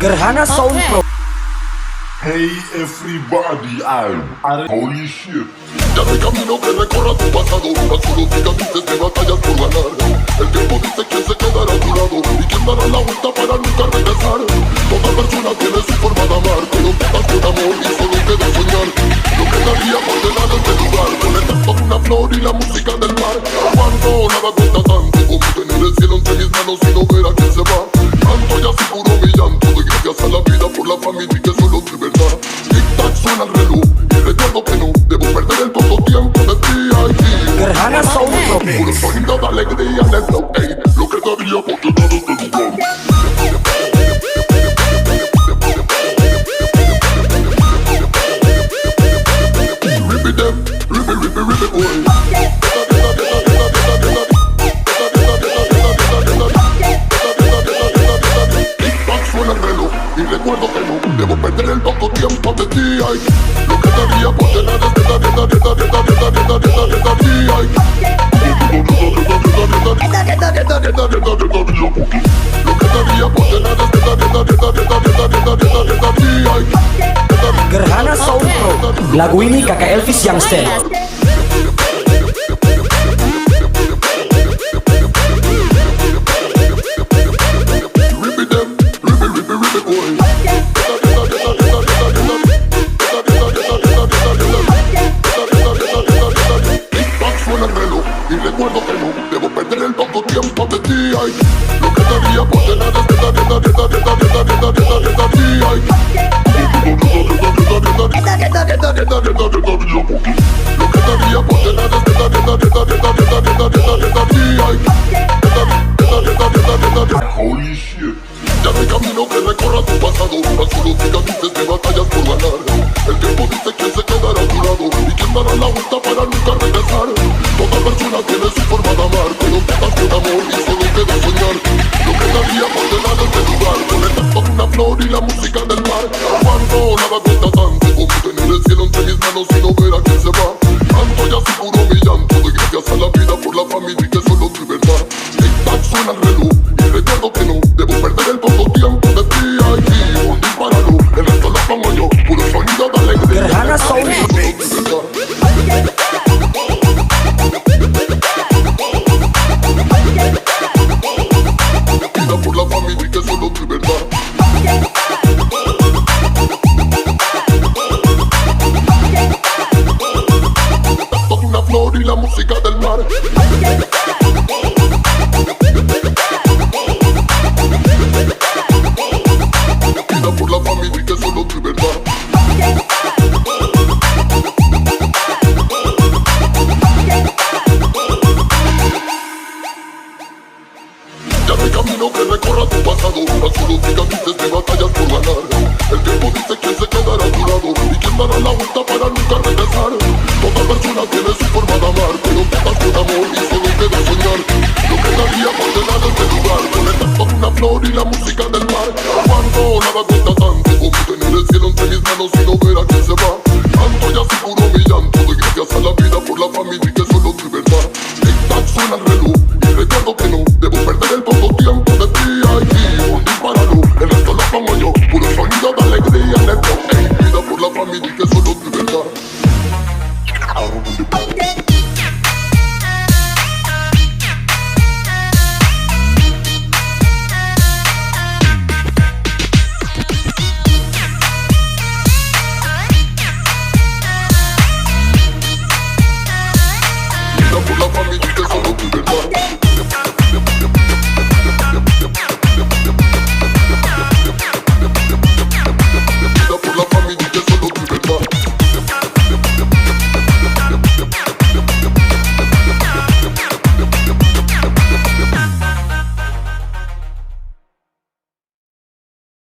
Gerhana Sound Pro. Hey everybody, holy shit. Ya no hay camino que recorra tu pasado, tan solo cicatrices de batallas por ganar. El tiempo dice quién se quedará a tu lado y quién dará la vuelta para nunca regresar. Toda persona tiene su forma de amar, pero pocas con amor y solo queda soñar. Yo quedaría por llenar este lugar con el canto de una flor y la música del mar. Cuando nada cuesta tanto como tener el cielo entre mis manos y no ver a quién se va. Canto y aseguro mi llanto, doy gracias a la vida por la familia y que solo es verdad. Tic tac suena el reloj y recuerdo que no debo perder el poco tiempo de VIP. Gerhana Sound Pro. Puro sonido de alegría en el flow, ey, lo que daría por llenar este lugar. Rip them, boy. Y recuerdo que no debo perder el poco tiempo de ti. Lo que daría por llenar esta Gerhana Sound Pro. Lagu ini kakak Elvis yang stand. Y recuerdo que no debo perder el poco tiempo de ti. Lo que daría por llenar lo que daría por llenar Holy shit. ya no hay camino que recorra tu pasado, tan solo cicatrices de batallas por ganar. El tiempo dice quién se quedará a tu lado y quién dará la vuelta para nunca regresar. Toda persona tiene su forma de amar, pero pocas con amor y solo queda soñar. Yo quedaría por llenar este lugar con el canto de una flor y la música del mar. Cuando nada cuesta tanto como tener el cielo entre mis manos y no ver a quién se va. Canto y aseguro mi llanto, doy gracias a la vida por la familia y que solo es verdad. Tic tac suena el reloj y recuerdo que no debo perder el poco tiempo de ti. Un disparalo, el resto lo pongo yo, puro sonido de alegría. Gerhana Sound Pro. Por la familia y que solo es verdad. Toda una flor y la música del mar. Por la familia y que solo es verdad. Ya no hay camino que recorra tu pasado, tan solo cicatrices de batallas por ganar. El tiempo dice quién se quedará a tu lado y quién dará la vuelta para nunca regresar. Toda persona tiene su forma de amar, pero pocas con amor y solo queda soñar. Yo quedaría por llenar este lugar con el canto de una flor y la música del mar. Cuando nada cuesta tanto como tener el cielo entre mis manos y no ver a quién se va. Canto y aseguro mi llanto, doy gracias a la vida por la familia.